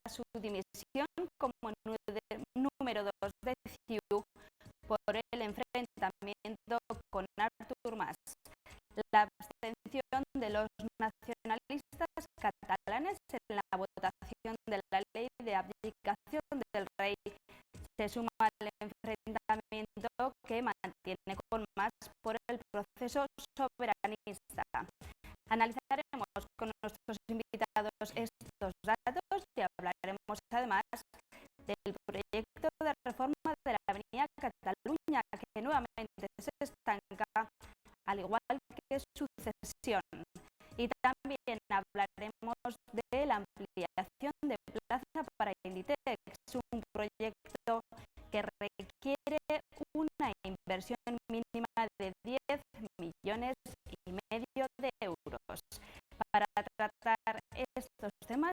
su dimisión como número 2 de CiU por el enfrentamiento con Artur Mas. La abstención de los nacionalistas catalanes en la votación de la ley de abdicación del rey se suma al enfrentamiento que mantiene con Mas por el proceso soberanista. Analizaremos con nuestros invitados estos datos y hablaremos además del proyecto de reforma de la Avenida Cataluña, que nuevamente se estanca, al igual que su cesión. Y también hablaremos de la ampliación de plaza para Inditex, un proyecto que requiere una inversión mínima de 10,5 millones de euros. Para tratar estos temas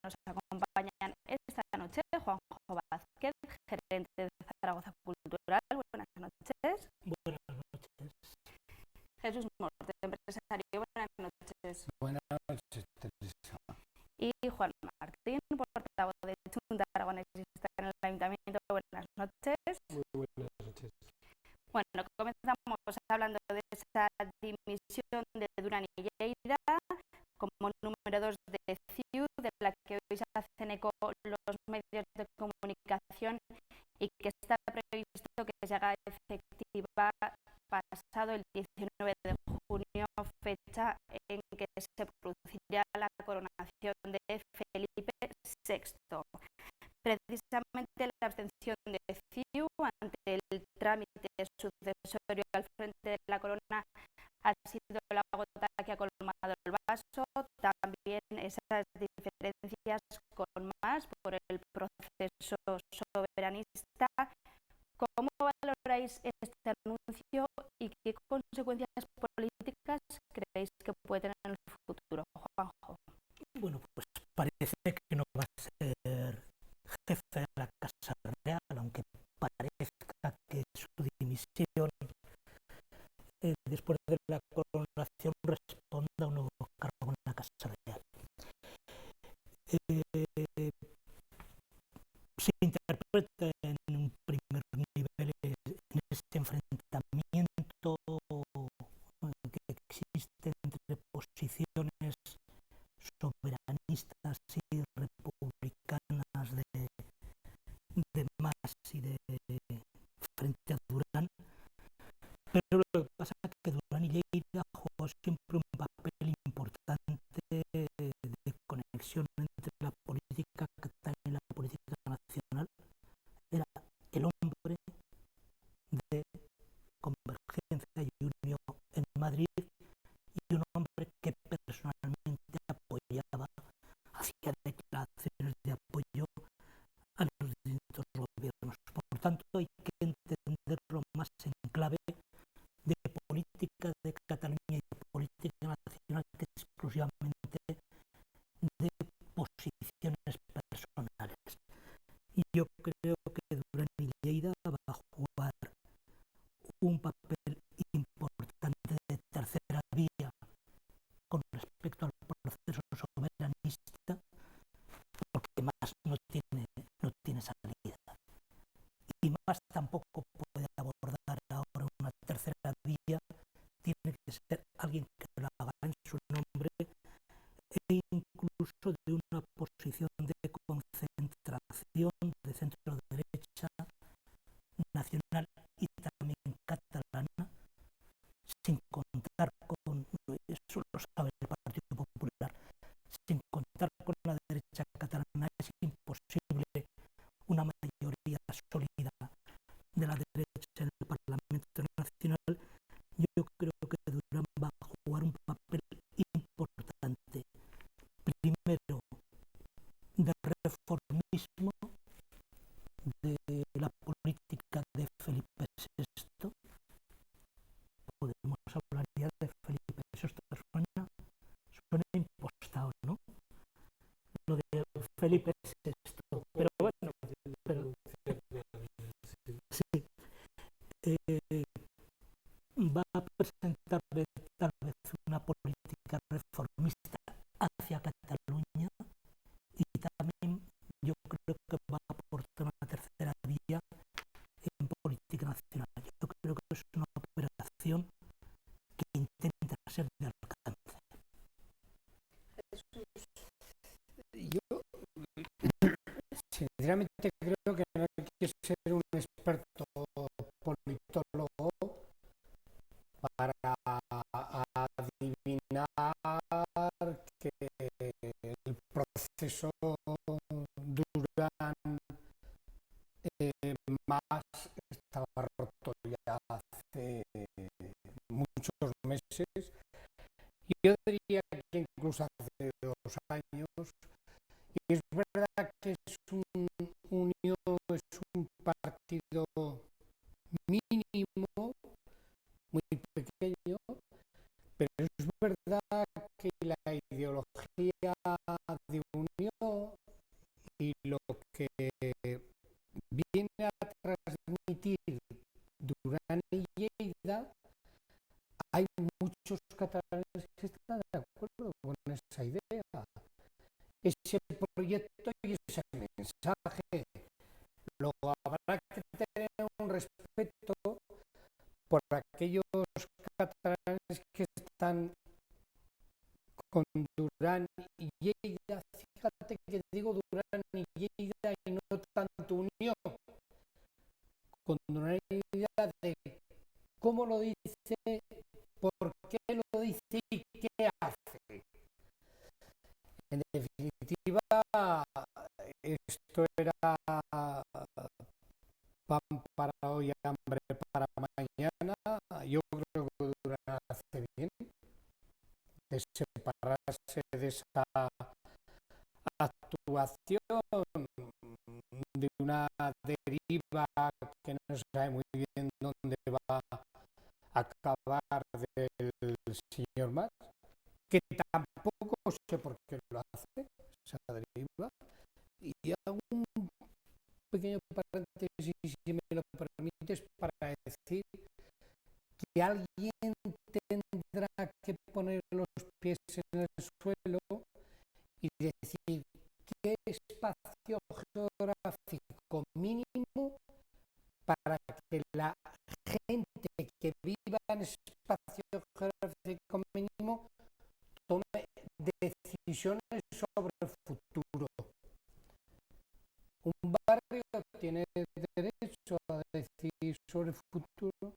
nos acompañan esta noche Juanjo Vázquez, gerente de Zaragoza Cultural. Buenas noches. Buenas noches. Jesús Morte, empresario. Buenas noches. Buenas noches, Teresa. Y Juan Martín, portavoz de Junta Aragonesista en el Ayuntamiento. Buenas noches. Muy buenas noches. Bueno, comenzamos hablando de esa dimisión de Durán y Lleida como número 2 de CiU, de la que hoy se hacen eco los medios de comunicación y que está previsto que se haga efectiva pasado el 19 de junio, fecha en que se producirá la coronación de Felipe VI. Precisamente la abstención de CiU ante el trámite sucesorio al frente de la corona ha sido la gota que ha colmado el vaso. También esas diferencias con Mas por el proceso soberanista. ¿Cómo valoráis este anuncio y qué consecuencias políticas creéis que puede tener en el futuro, Juanjo? Bueno, pues parece que no va a ser jefe de la Casa Real, aunque parezca que su dimisión después de la coronación responda a un nuevo cargo en la Casa Real. Se interpreta en un primer nivel en este enfrentamiento que existe entre posiciones soberanistas y republicanas de Mas y de frente a Durán, pero lo que pasa es que Durán y Lleida jugó siempre un papel importante de conexión entre la política catalana y la política nacional. Era el hombre de Convergencia y Unió en Madrid y un hombre que personalmente apoyaba, hacía declaraciones de apoyo a los distintos gobiernos. Por tanto, hay que entenderlo más en clave de política de Cataluña y de política nacional que exclusivamente de posiciones personales. Y yo creo que Durán y Lleida va a jugar un papel importante de tercera vía con respecto al proceso soberanista, porque Mas no tiene salida. Y Mas tampoco puede abordar ahora una tercera vía, tiene que ser alguien que lo haga en su nombre e incluso de una posición de concentración de centro derecha nacional y también catalana, sin contar con, eso lo sabe el Partido Popular, sin contar con la derecha catalana es imposible una mayoría sólida de la derecha en el Parlamento Nacional. Yo creo que Durán va a jugar un papel importante, primero de reformismo de la política de Felipe VI. Podemos hablar ya de Felipe VI, suena impostado, ¿no? Lo de Felipe VI, pero bueno, sí, va a presentar tal vez una política reformista hacia Cataluña y también Sinceramente creo que no hay que ser un experto politólogo para adivinar que el proceso Durán más estaba roto ya hace muchos meses. Yo diría que incluso hace 2 años. Y es verdad que es un partido mínimo, muy pequeño, pero es verdad que la ideología de unión y lo que viene a transmitir Durán y Lleida, hay muchos catalanes que están de acuerdo con esa idea. Ese proyecto y ese mensaje. Luego habrá que tener un respeto por aquellos catalanes que están con Durán y Lleida. Fíjate que digo Durán y Lleida y no tanto Unión. Con Durán y Lleida de cómo lo dice, por qué lo dice y qué hace. En definitiva, esto era pan para hoy, hambre para mañana. Yo creo que Durán hace bien de separarse de esa actuación, de una deriva que no se sabe muy bien dónde va a acabar del señor Mas, que tampoco sé por qué lo hace, esa deriva. Y hago un pequeño paréntesis, si me lo permites, para decir que alguien tendrá que poner los pies en el suelo y decir qué espacio geográfico mínimo para que la gente que viva en ese espacio geográfico mínimo tome decisiones sobre el futuro. Un barrio tiene derecho a decidir sobre el futuro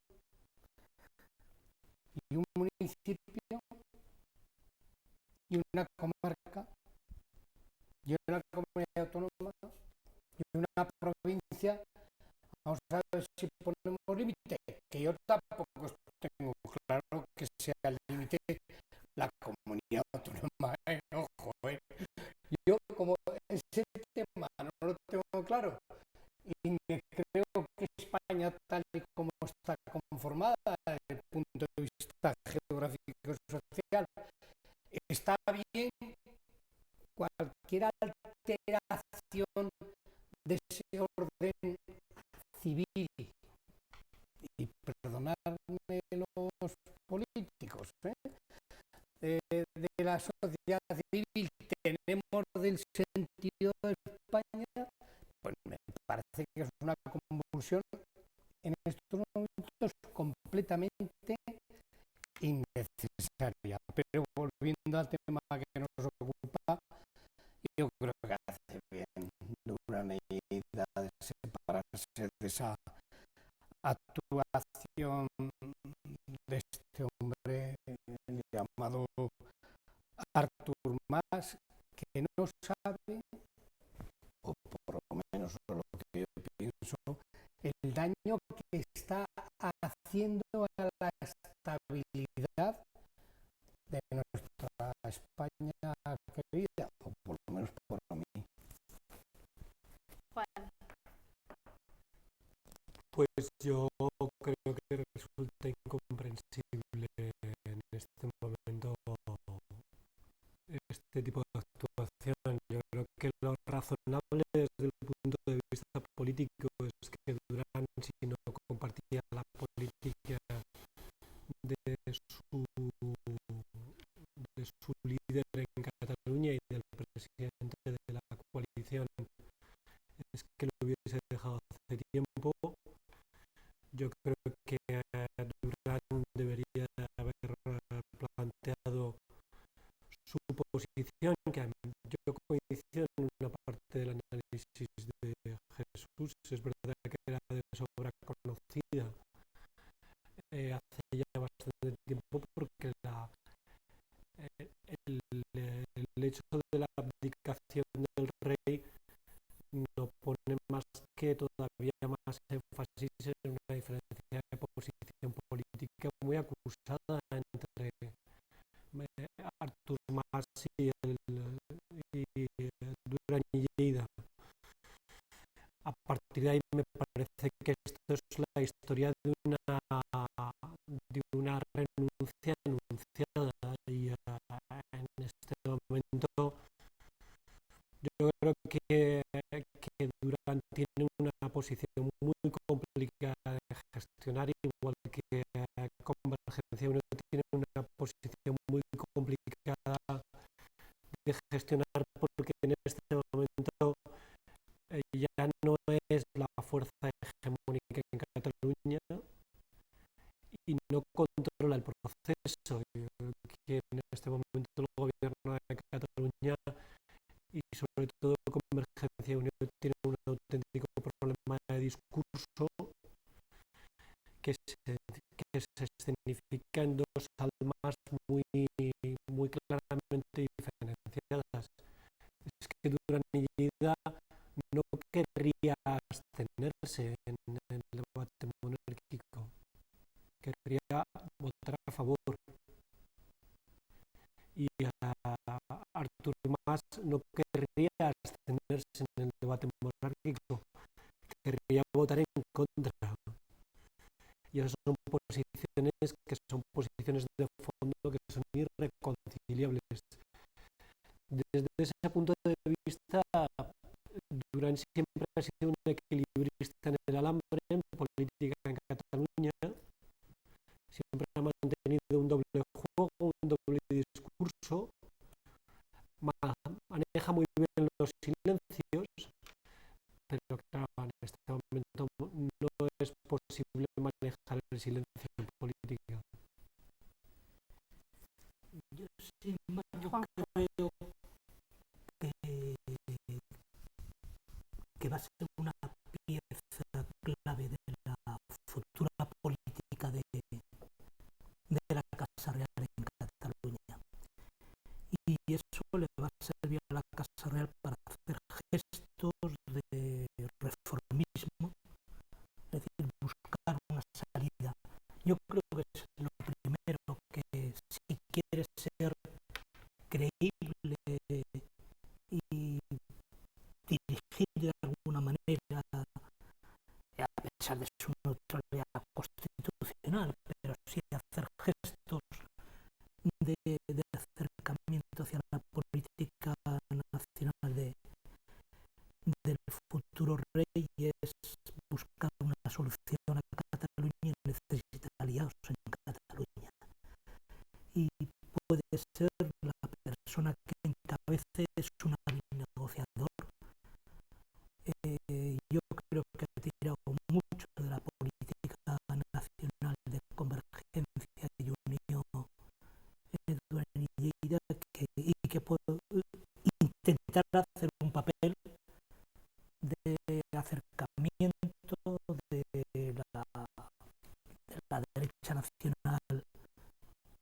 y un municipio y una comarca y una comunidad autónoma y una provincia. Vamos a ver si ponemos límite, que yo tampoco tengo claro que sea el límite la comunidad autónoma, ojo, Yo como ese tema no lo tengo claro y me creo que España, tal y como está conformada desde el punto de vista geográfico y social, está bien. Cualquier alteración de ese orden civil, y perdonadme los políticos, de la sociedad civil tenemos del sentido de España, pues me parece que es una convulsión en estos momentos completamente innecesaria. Pero volviendo al tema que nos ocupa, yo creo que hace bien Durán y Lleida de separarse de esa actuación de este hombre llamado Artur Mas, que no sabe, o por lo menos lo que yo pienso, el daño que está haciendo a la estabilidad de nuestra España querida, o por lo menos por mí. Juan. Pues yo creo que resulta incomprensible en este momento este tipo de actuación. Yo creo que lo razonable desde el punto de vista político es que Durán, si no compartía la política de su líder en Cataluña y del presidente de la coalición, es que lo hubiese dejado hace tiempo. Yo creo que Durán debería haber planteado su posición, que yo coincido en una parte del análisis Jesús es verdad que era de sobra conocida hace ya bastante tiempo, porque el hecho de la abdicación del rey no pone más que todavía más énfasis en una diferencia de posición política muy acusada entre Artur Mas y Duran y Lleida. A partir de ahí me parece que esto es la historia de una renuncia anunciada, y en este momento yo creo que Duran tiene una posición muy complicada de gestionar, igual que Convergencia Unió tiene una posición muy complicada de gestionar, porque en este momento ya no es la fuerza hegemónica en Cataluña y no controla el proceso. Que en este momento el gobierno de Cataluña y sobre todo Convergencia y Unió tiene un auténtico problema de discurso que se escenifica en dos almas muy claramente diferenciadas. Es que Duran y Lleida no querría abstenerse en el debate monárquico, querría votar a favor, y Artur Mas no querría abstenerse en el debate monárquico, querría votar en contra. Y esas son posiciones de fondo que son irreconciliables. Desde ese punto de vista, Duran siempre ha sido un equilibrista en el alambre, en política en Cataluña. Siempre ha mantenido un doble juego, un doble discurso, maneja muy bien los silencios, pero claro, en este momento no es posible manejar el silencio en política. Yo sin embargo creo que va a ser una pieza clave de la futura política de la Casa Real en Cataluña. Y eso le va a servir a la Casa Real para hacer gestos de reformismo, es decir, buscar una salida. Yo creo que es lo primero, que si quiere ser creíble y dirigir de alguna manera, a pesar de su neutralidad constitucional, pero sí hacer gestos de acercamiento hacia la política nacional del futuro rey, es buscar una solución a Cataluña y necesita aliados en Cataluña. Y puede ser la persona que encabece es un hábil negociador. Yo creo que ha tirado mucho de la política nacional de Convergencia y Unió Duran y Lleida, y que puede intentar hacer un papel de acercamiento de la derecha nacional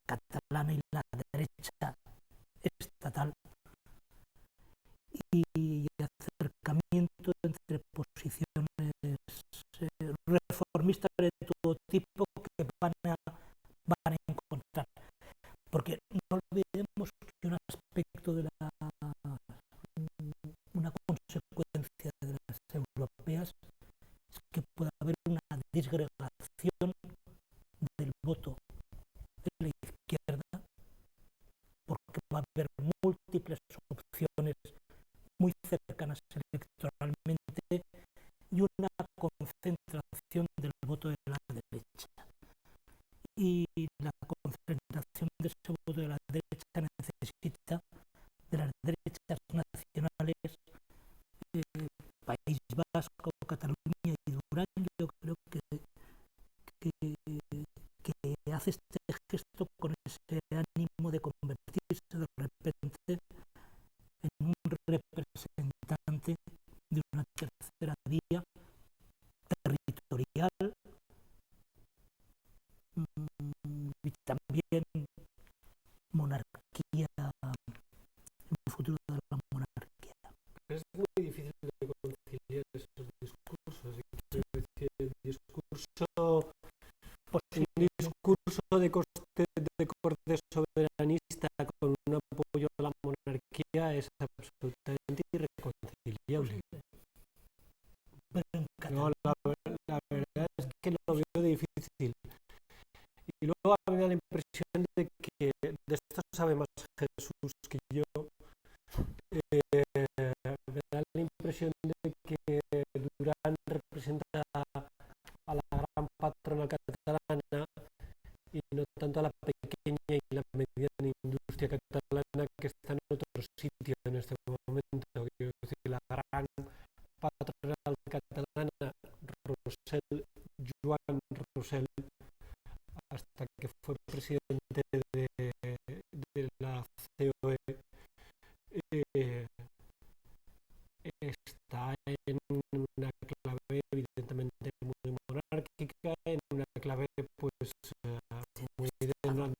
catalana y la derecha estatal, y acercamiento entre posiciones reformistas de todo tipo que van a encontrar. Porque no olvidemos que un aspecto de una consecuencia de las europeas es que puede haber una disgregación del voto de la izquierda, porque va a haber múltiples opciones muy cercanas electoralmente y una concentración del voto de la derecha. Y la concentración de ese voto de la derecha necesita de las derechas nacionales, País Vasco, Cataluña y Duran. Yo creo que hace este gesto con ese ánimo de convertirse de repente en un representante de una tercera día, territorial, y también monarquía, el futuro de la monarquía. Es muy difícil de conciliar esos discursos. Quiero decir, el discurso, un discurso de corte soberanista con un apoyo a la monarquía es absolutamente irreconciliable. No, la verdad es que lo veo difícil. Y luego a mí me da la impresión de que de esto sabe más Jesús que yo. Me da la impresión de que Durán representa a la gran patrona catalana y no tanto a la pequeña y la mediana industria catalana que está en otro sitio en este momento. Quiero decir, la gran patronal catalana, Joan Roussel, hasta que fue presidente de la COE, está en una clave evidentemente muy monárquica, en una clave pues muy de no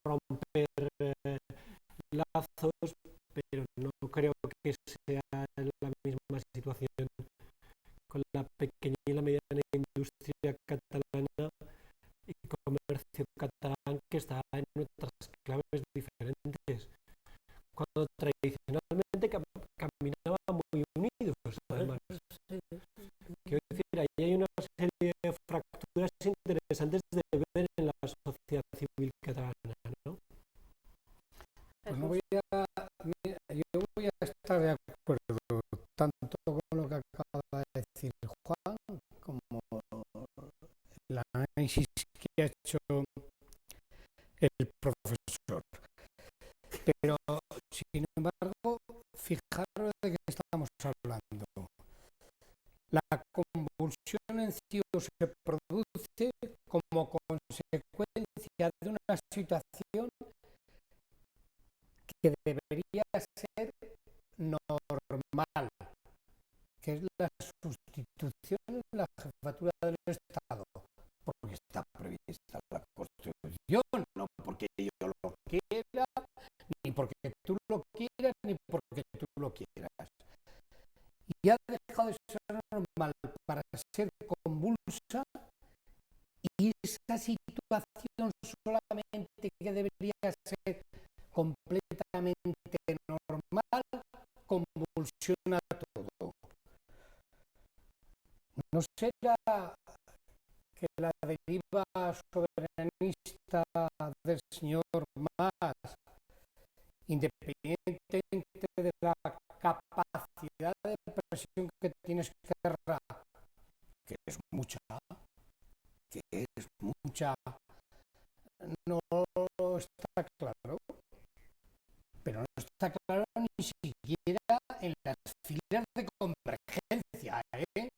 romper lazos, pero no creo que sea la misma situación con la pequeña y la mediana industria catalana y comercio catalán, que está en otras claves diferentes, cuando tradicionalmente caminaban muy unidos, además. Quiero decir, ahí hay una serie de fracturas interesantes de ver en la sociedad civil catalana, ¿no? Pues yo voy a estar de acuerdo tanto con lo que acaba de decir Juan como el análisis que ha hecho el profesor. Pero, sin embargo, fijaros de qué estamos hablando. La convulsión en sí se produce como consecuencia de una situación que debería ser normal, que es la sustitución en la jefatura del Estado, porque está prevista la Constitución, no porque yo lo quiera, ni porque tú lo quieras, ni porque tú lo quieras. Y ha dejado de ser normal para ser convulsa, y esa situación solamente que debería ser completamente normal convulsiona todo. ¿No será que la deriva soberanista del señor Mas, independientemente de la capacidad de presión que tiene Esquerra, que es mucha, no está claro? Pero no está claro ni siquiera en las filas de convergencia, ¿eh?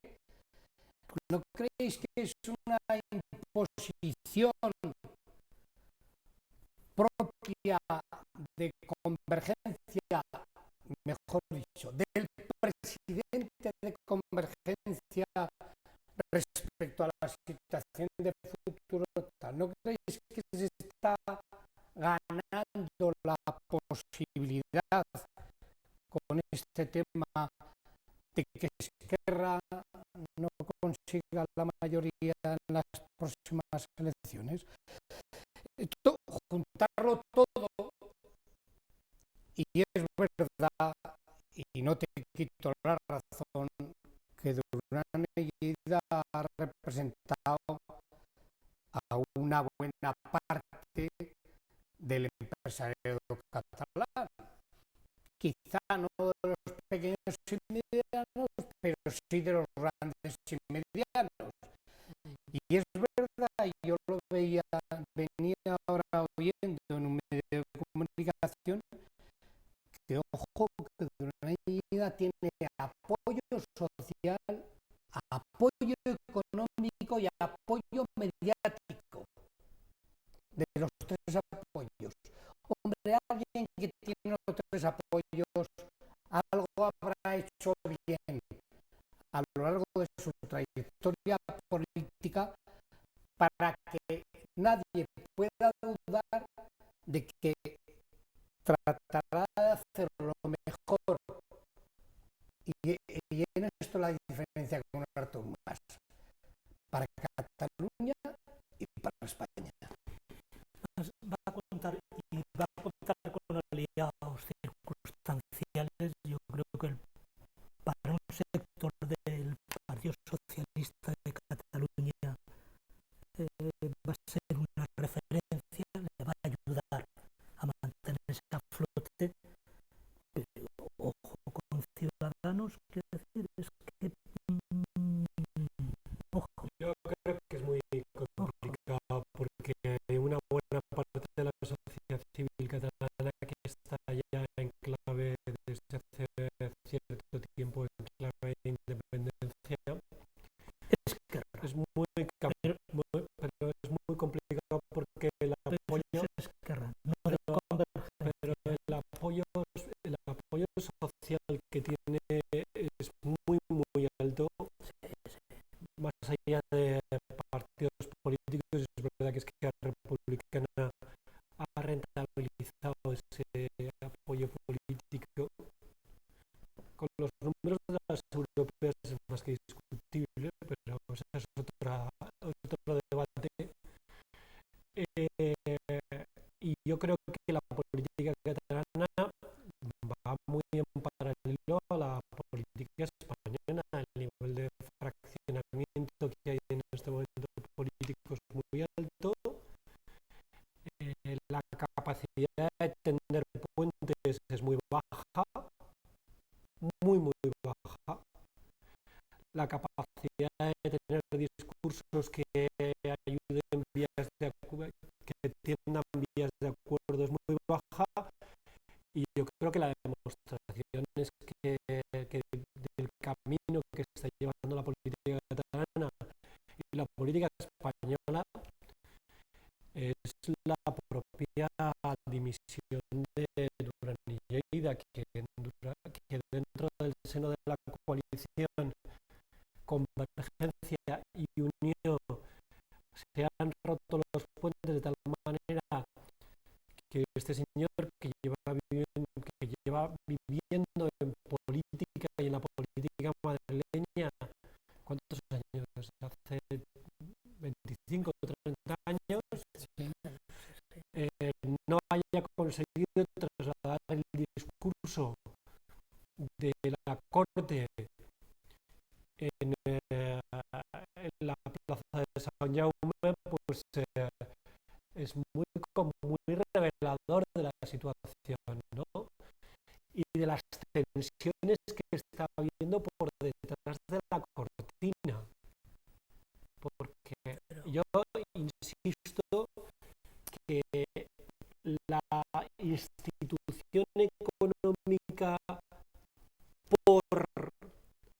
¿No creéis que es una imposición propia de convergencia, mejor dicho, del presidente de convergencia respecto a la situación de futuro tal? ¿No creéis que se está ganando la posibilidad con este tema de que Esquerra no consiga la mayoría en las próximas elecciones? Juntarlo todo, y es verdad, y no te quito la razón, que Durán Lleida ha representado a una buena parte del empresariado catalán. Quizá no de los pequeños y medianos, pero sí de los grandes y medianos. Y es verdad, yo lo venía ahora oyendo en un medio de comunicación, que ojo, que Durán Lleida tiene apoyo social, apoyo económico y apoyo mediático. De los tres apoyos. Hombre, alguien que tiene los tres apoyos, algo habrá hecho bien, a lo largo de su trayectoria política para que nadie pueda dudar de que tratará de hacer lo mejor. Y en esto la diferencia con Artur Mas, para Cataluña y para España. Va a contar con aliados circunstanciales. Yo creo que para un sector del Partido Socialista de Cataluña va a ser una referencia, le va a ayudar a mantenerse a flote, pero ojo con Ciudadanos, quiero decir, es que ojo. Yo creo que es muy complicado porque una buena parte de la sociedad civil catalana que está ya en clave desde hace cierto tiempo en clave de independencia es muy complicado porque el apoyo el apoyo social que tiene es muy alto, más allá de partidos políticos. Es verdad que Esquerra Republicana ha rentabilizado ese apoyo político. Con los números de las europeas es más que discutible, pero ese es otro debate. Y yo creo que la política catalana va muy en paralelo a la política española. El nivel de fraccionamiento que hay en este momento político es muy alto. La capacidad de tender puentes es muy baja, muy baja. La capacidad de tener discursos que ayuden vías de acuerdo, que tiendan vías de acuerdo, es muy baja. Y yo creo que la demostración es que del camino que está llevando la política catalana y la política española es la propia dimisión de Duran y Lleida, que dentro del seno de la coalición Convergencia y Unió se han roto los puentes de tal manera que este señor que lleva viviendo en política y en la política madrileña, ¿cuántos años? Hace 25 o 30 años, no haya conseguido trasladar el discurso de la corte en la plaza de San Jaume, pues es muy revelador de la situación, ¿no? Y de las tensiones que está habiendo por detrás de la cortina. Porque yo insisto que la institución económica por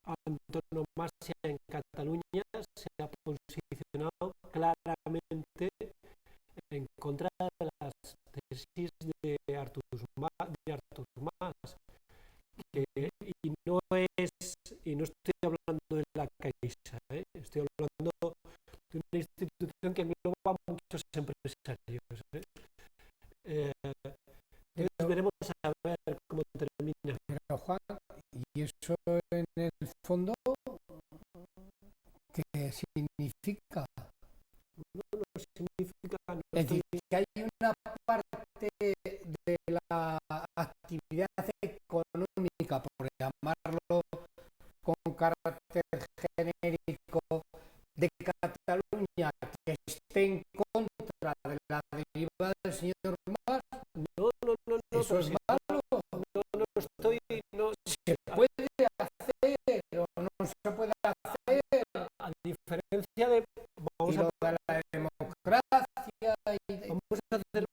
antonomasia en Cataluña se ha posicionado claramente en contra de las tesis de Artur Mas, y no estoy hablando de la Caixa, estoy hablando de una institución que engloba a muchos empresarios. Veremos a ver cómo termina. Pero Juan, ¿y eso en el fondo qué significa? No significa. Es decir, que hay una parte de la actividad económica, por llamarlo con carácter genérico, de Cataluña que esté en contra de la deriva del señor Mas. No. Eso es malo. No estoy. No. ¿Se puede hacer o no se puede hacer? A diferencia de. Vamos a la democracia. Vamos a hacer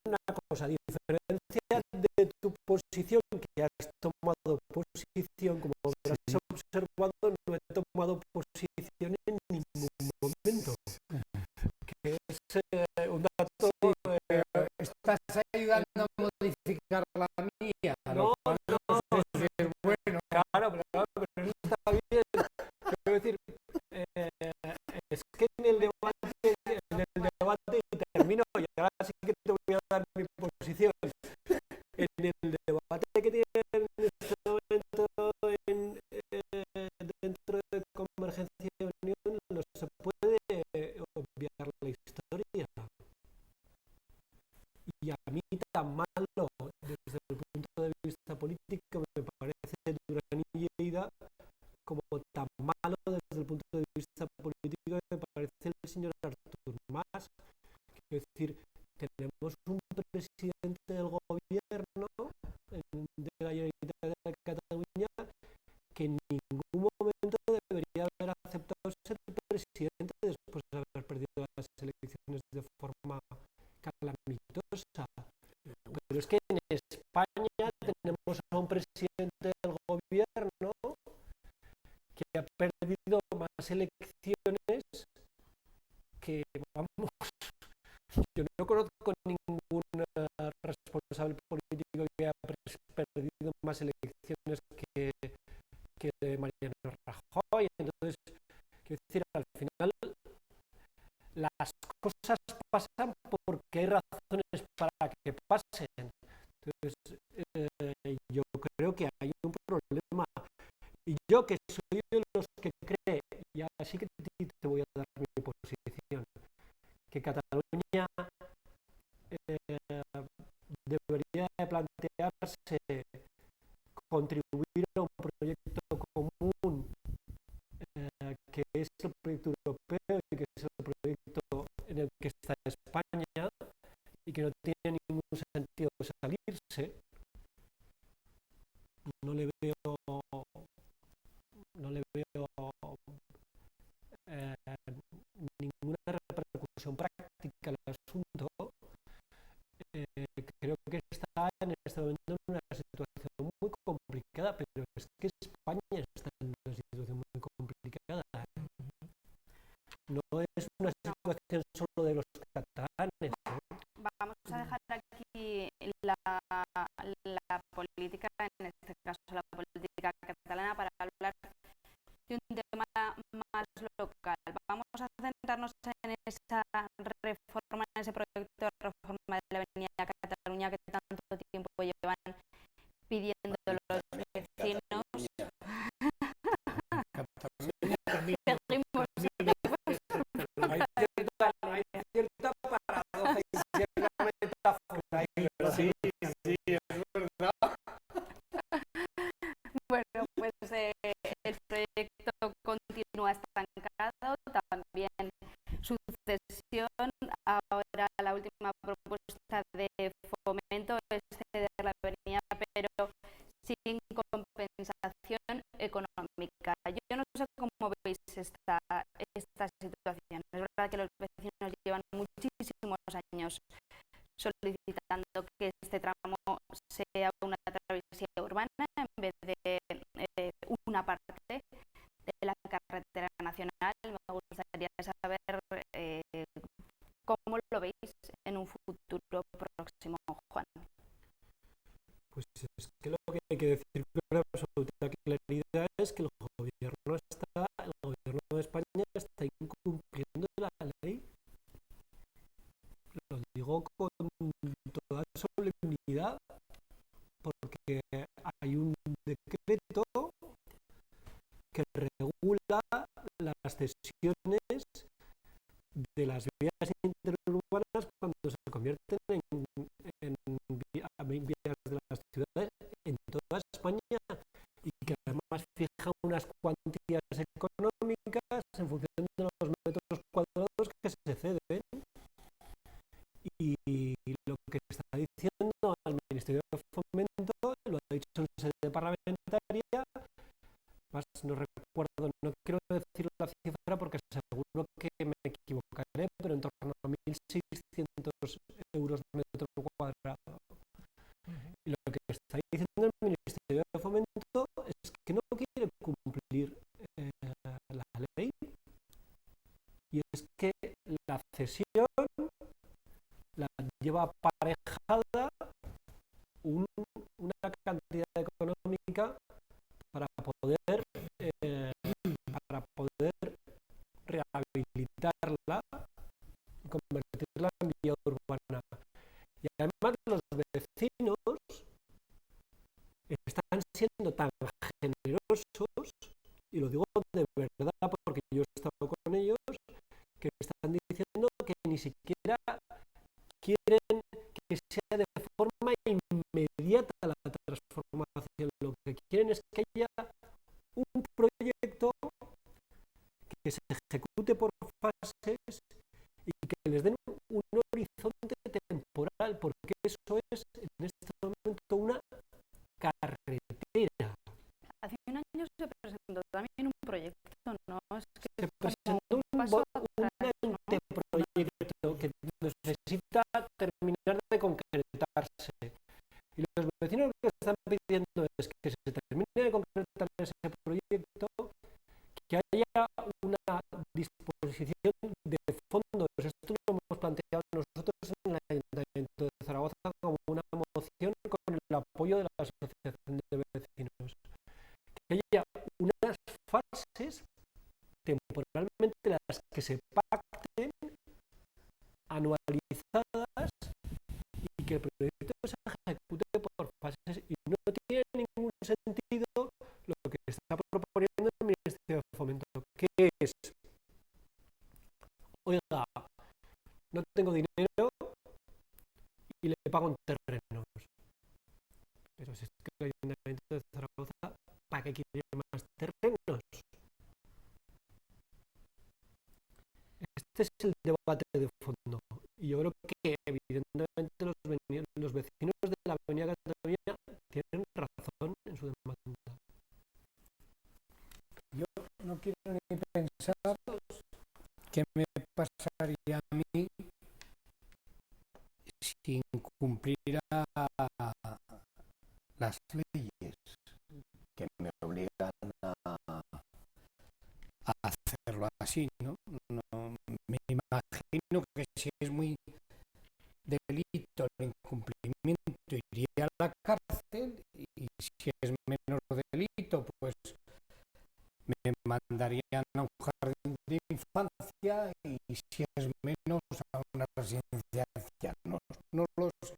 una cosa. A diferencia de tu posición, que has tomado posición, como habrás observado, no he tomado posición en ningún momento. Que es un dato. Estás ayudando a modificar la mía. No. Es bueno. Claro, pero eso está bien. se puede obviar la historia. Y a mí tan malo desde el punto de vista político me parece Durán y Lleida como tan malo desde el punto de vista político me parece el señor Artur Mas. Quiero decir, tenemos un presidente del gobierno de la Generalitat de Cataluña que en ningún momento debería haber aceptado ser presidente después de haber perdido las elecciones de forma calamitosa. Pero es que en España tenemos a un presidente del gobierno que ha perdido más elecciones que, vamos, yo no conozco ningún responsable político que haya perdido más elecciones que Mariano Rajoy. Entonces, quiero decir, al final las cosas pasan porque hay razones para que pasen. Entonces, yo creo que hay un problema. Y yo, que soy de los que cree, y así que te voy a dar mi posición, que Cataluña debería plantearse contribuir a un proyecto común que es el proyecto europeo y que es el proyecto en el que está España y que no tiene ningún sentido salirse. No le veo ninguna repercusión práctica al asunto. Creo que está en este momento en una situación muy complicada, pero es que España está en una situación muy complicada. No es una situación solo de los catalanes. Vamos a dejar aquí la política, en este caso la política catalana, para hablar de un tema más local. Vamos a centrarnos en esa reforma, en ese proyecto de reforma de la Avenida Cataluña que tanto tiempo llevan pidiendo los vecinos. Hay cierta paradoja y cierta metáfora ahí. Sí, sí, es verdad. Bueno, pues el proyecto continúa estancado, también sucesión. Ahora la última propuesta de Fomento es ceder la avenida, pero sin compensación económica. Yo no sé cómo veis esta situación. Es verdad que los vecinos llevan muchísimos años solicitando que este tramo sea una travesía urbana en vez de una parte de la carretera nacional. Me gustaría saber cómo lo veis en un futuro próximo, Juan. Pues es que lo que hay que decir con absoluta claridad es que el gobierno de España está incumpliendo la ley. Lo digo con toda solemnidad, porque hay un decreto que regula las cesiones de las vías interurbanas cuando se convierten en vías de las ciudades en toda España, y que además fija unas cuantías económicas en función de los metros cuadrados que se ceden. Y lo que está diciendo al Ministerio de Fomento, lo ha dicho en sede parlamentaria, más no recuerdo, no quiero decir la cifra porque seguro que me equivocaré, pero en torno a 1.600 euros metro cuadrado. Y lo que está diciendo el Ministerio de Fomento es que no quiere cumplir la ley, y es que la cesión la lleva aparejada una cantidad económica para poder rehabilitarla y convertirla en vía urbana. Y además los vecinos están siendo tan generosos, y lo digo de verdad porque yo he estado con ellos, se ejecute por fases y que les den un horizonte temporal, porque eso es en este momento una carretera. Hace un año se presentó también un proyecto, ¿no? Es que Se es como presentó un paso un atrás, ¿no? anteproyecto que necesita terminar de concretarse. Y los vecinos lo que están pidiendo es que se termine de concretar ese proyecto, que haya una disposición de fondos. Esto lo hemos planteado nosotros en el Ayuntamiento de Zaragoza como una moción con el apoyo de la Asociación de Vecinos. Que haya unas fases temporalmente las que se pacten, anualizadas, y que el proyecto se ejecute por fases. Y no tiene ningún sentido lo que está proponiendo el Ministerio de Fomento, que es, oiga, no tengo dinero y le pago en terrenos. Pero si es que el Ayuntamiento de Zaragoza, ¿para qué quiere más terrenos? Este es el debate de fondo. Y yo creo que evidentemente los vecinos de la Avenida Cataluña tienen razón en su demanda. Yo no quiero ni pensar qué me pasaría a mí si incumpliera las leyes que me obligan a hacerlo así, ¿no? No me imagino que si es muy delito el incumplimiento iría a la cárcel, y si es menor delito pues me mandarían a un jardín de infancia, y si es menos a una residencia de ancianos. No lo sé.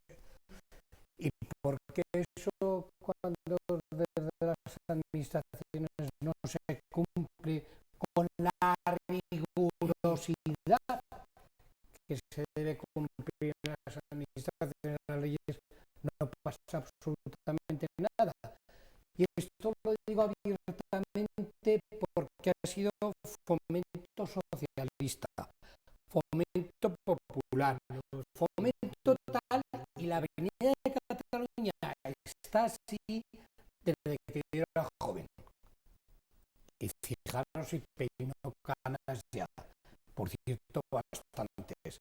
¿Y por qué eso, cuando desde las administraciones no se cumple con la rigurosidad que se debe cumplir en las administraciones, las leyes, no pasa absolutamente nada? Y esto lo digo abiertamente porque ha sido Fomento socialista, Fomento popular, Fomento tal, y la Avenida de Cataluña está así desde que yo era joven. Y fijaros si peino canas ya, por cierto, bastantes.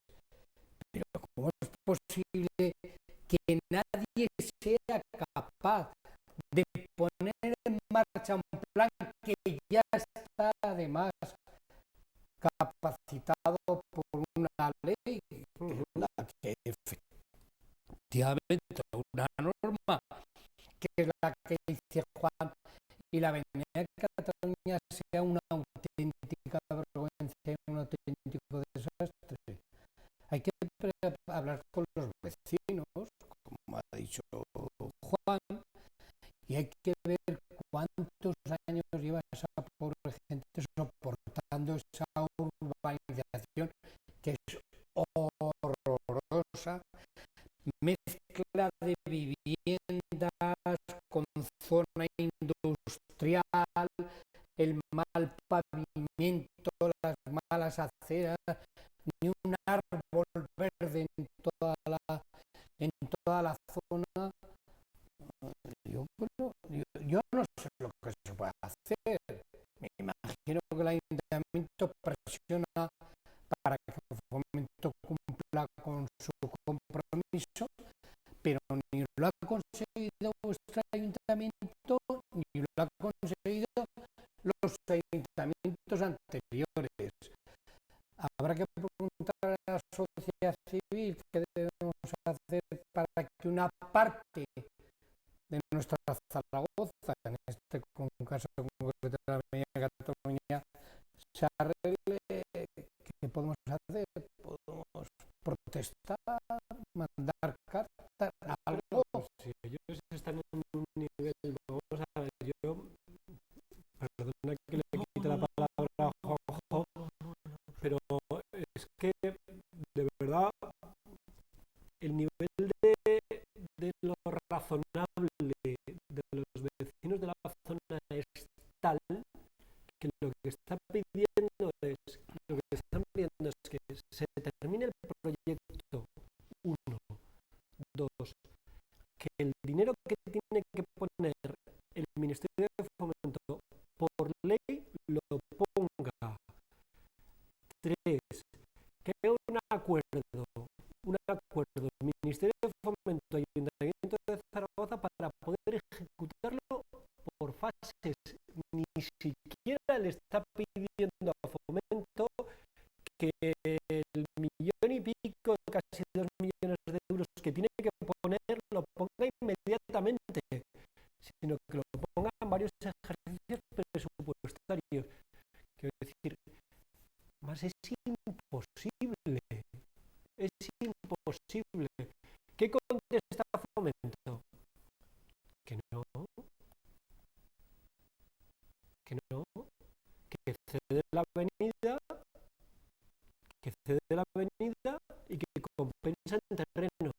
Pero ¿cómo es posible que nadie sea capaz de poner en marcha un plan que ya está además capacitado por una ley, la que efectivamente una norma, que es la que dice Juan, y la Avenida de Cataluña sea una auténtica vergüenza, un auténtico desastre? Hay que hablar con los vecinos, como ha dicho Juan, y hay que ver cuántos años lleva esa pobre gente soportando esa urbanización que es horrorosa, mezcla de viviendas con zona industrial, el mal pavimento, las malas aceras, ni un árbol verde en toda la zona. Yo no sé lo que se puede hacer. Me imagino que el Ayuntamiento presiona para que el Fomento cumpla con su compromiso, pero ni lo ha conseguido vuestro Ayuntamiento, ni lo ha conseguido los ayuntamientos anteriores. Habrá que preguntar a la sociedad civil qué debemos hacer para que una parte de nuestra Zaragoza, en este caso concreto de la Avenida Cataluña, se arregle. ¿Qué podemos hacer? Podemos protestar, mandar cartas, algo. Si ellos están en un nivel, vamos a ver, yo, perdona que le quite la palabra a Juanjo, pero es que de verdad el nivel de lo razonable de los vecinos de la zona es tal que lo que está pidiendo es siquiera le está pidiendo a Fomento que el 1.000.000 y pico, casi 2 millones de euros que tiene que poner, lo ponga inmediatamente, sino que lo ponga en varios ejercicios presupuestarios. Quiero decir, más es imposible. Es imposible. ¿Qué contesta Fomento? Que no, que cede la avenida, y que compensa en terrenos.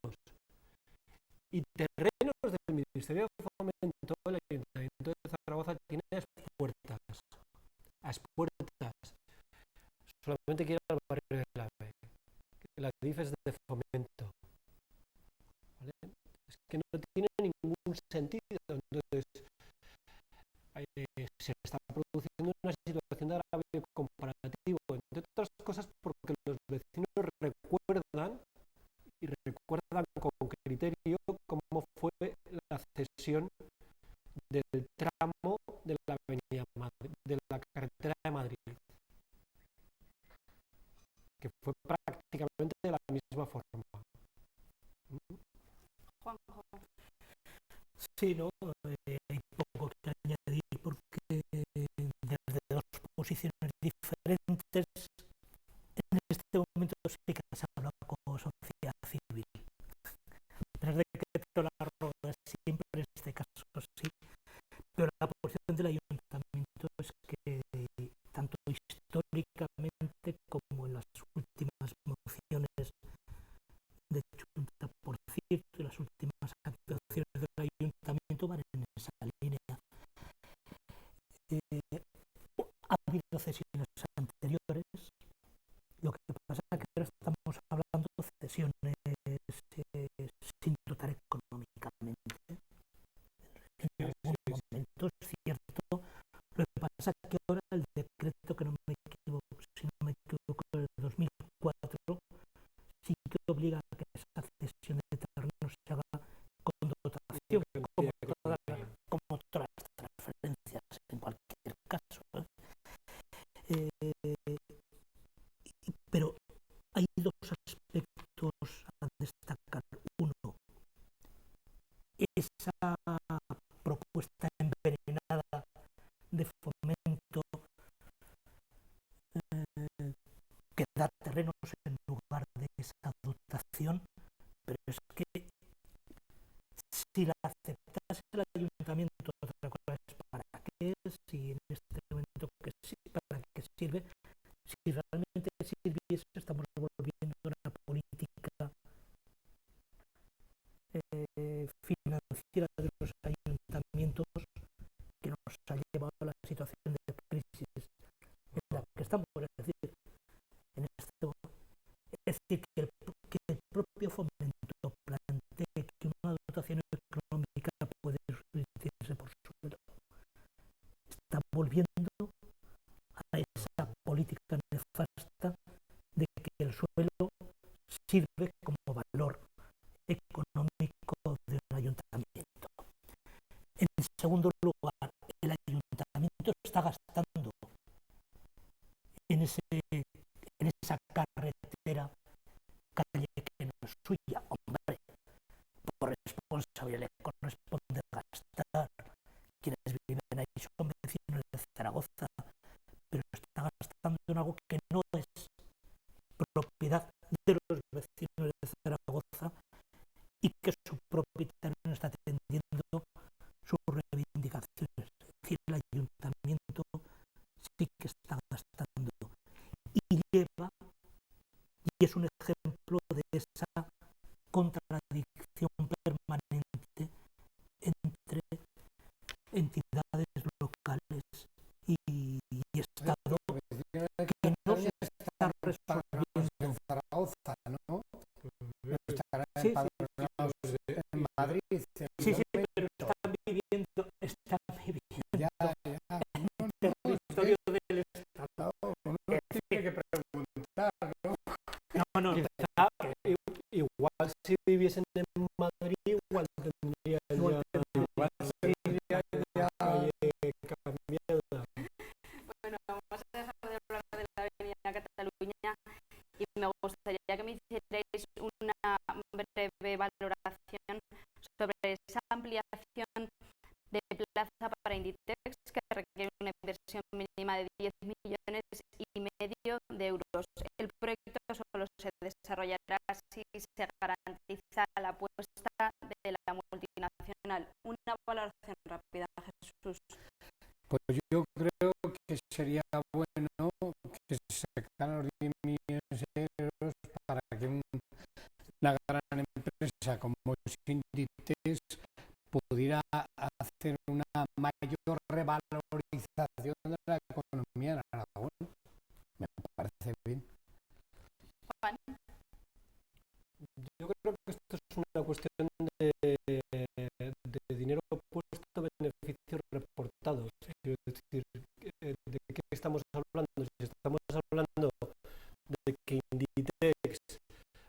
Y terrenos del Ministerio de Fomento, el Ayuntamiento de Zaragoza tiene a expuertas. Solamente quiero al barrio de la AVE. La DIF es de Fomento. ¿Vale? Es que no tiene ningún sentido. Entonces, se está produciendo una situación de agravio comparativo, entre otras cosas porque los vecinos recuerdan con criterio cómo fue la cesión del tramo de la avenida Madrid, de la carretera de Madrid, que fue prácticamente de la misma forma. Juanjo. Sí, no, hay poco que añadir porque desde dos posiciones diferentes en este momento sí que se habla con sociedad civil. Desde que la roda siempre en este caso sí, pero la posición del ayuntamiento es que tanto históricamente como en las últimas mociones de Junta, por cierto, y las últimas actuaciones del ayuntamiento van en esa línea. Ha habido cesiones anteriores, lo que pasa es que ahora estamos hablando de cesiones sin dotar económicamente. En algún momento es cierto, lo que pasa es que ahora el decreto, que no me equivoco, si no me equivoco, del 2004, sí que obliga a que esa cesión de terreno se haga con dotación, como todas las transferencias en cualquier caso. Pero hay dos aspectos a destacar. Uno, esa propuesta envenenada de Fomento que da terrenos en lugar de esa dotación, pero es que si la aceptase el ayuntamiento, otra cosa es para qué, si en este momento para qué sirve, si realmente sirviese, estamos volviendo a una política financiera de los ayuntamientos que nos ha llevado a la situación de crisis en la que estamos. Es decir, que el propio Fomento plantee que una dotación económica puede sustituirse por suelo. Está volviendo a esa política nefasta de que el suelo sirve como valor económico del ayuntamiento. En segundo lugar, el ayuntamiento está gastando en esa carretera, calle que no es suya. Hombre, por responsabilidad le corresponde gastar. Quienes viven ahí son vecinos de Zaragoza, pero está gastando en algo que no es propiedad de los vecinos de Zaragoza y que su propietario no está atendiendo sus reivindicaciones. Es decir, el ayuntamiento sí que está gastando y es un ejemplo de esa contradicción permanente entre entidades locales y Estado, que no se está resolviendo. En Zaragoza, ¿no? Estarán Sí, empadronados en Madrid. Sí, pero están viviendo Ya. en territorio del Estado. Uno tiene que preguntar, ¿no? No, Quizá, igual si viviesen en Madrid, igual tendría ya calle cambiada. de 10,5 millones de euros. El proyecto solo se desarrollará si se garantiza la apuesta de la multinacional. Una valoración rápida, Jesús. Pues yo creo que sería bueno que se sacaran los 10 millones de euros para que una gran empresa como Inditex pudiera hacer una mayor revalorización de la economía en Aragón. Me parece bien. Juan. Yo creo que esto es una cuestión de dinero puesto, beneficios reportados. Quiero decir, ¿de qué estamos hablando? Si estamos hablando de que Inditex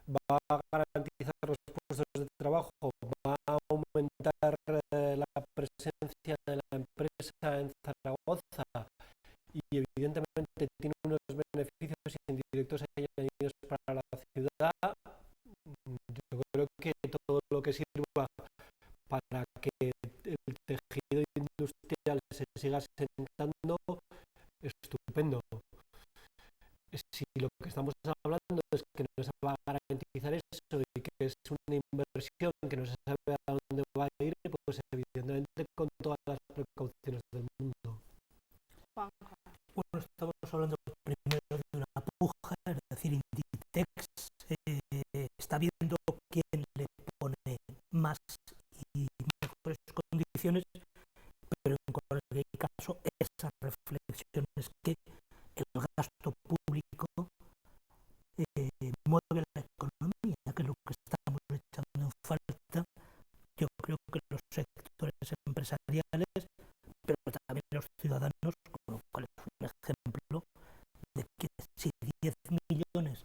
va a garantizar los puestos de trabajo, va a aumentar la presencia de la empresa en Zaragoza y evidentemente tiene unos beneficios indirectos añadidos para la ciudad, yo creo que todo lo que sirva para que el tejido industrial se siga asentando, estupendo. Si lo que estamos hablando es que no se va a garantizar eso y que es una inversión que no se sabe a dónde va a ir, pues evidentemente con todas las precauciones del mundo. Juan. Bueno, estamos hablando primero de una puja, es decir, Inditex está viendo quién le pone más y mejores condiciones, pero en cualquier caso esa reflexión es que el gasto público mueve la economía, que es lo que estamos echando en falta. Yo creo que los sectores empresariales, pero también los ciudadanos, con lo cual es un ejemplo de que si 10 millones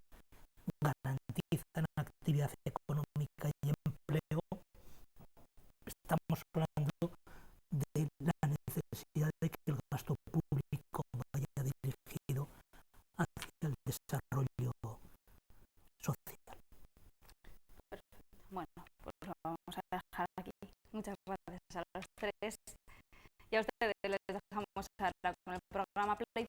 garantizan actividad económica y empleo, estamos hablando de la necesidad de que el gasto público vaya dirigido hacia el desarrollo social. Perfecto. Bueno, pues lo vamos a dejar aquí. Muchas gracias a los tres. Y a ustedes les dejamos ahora con el programa Play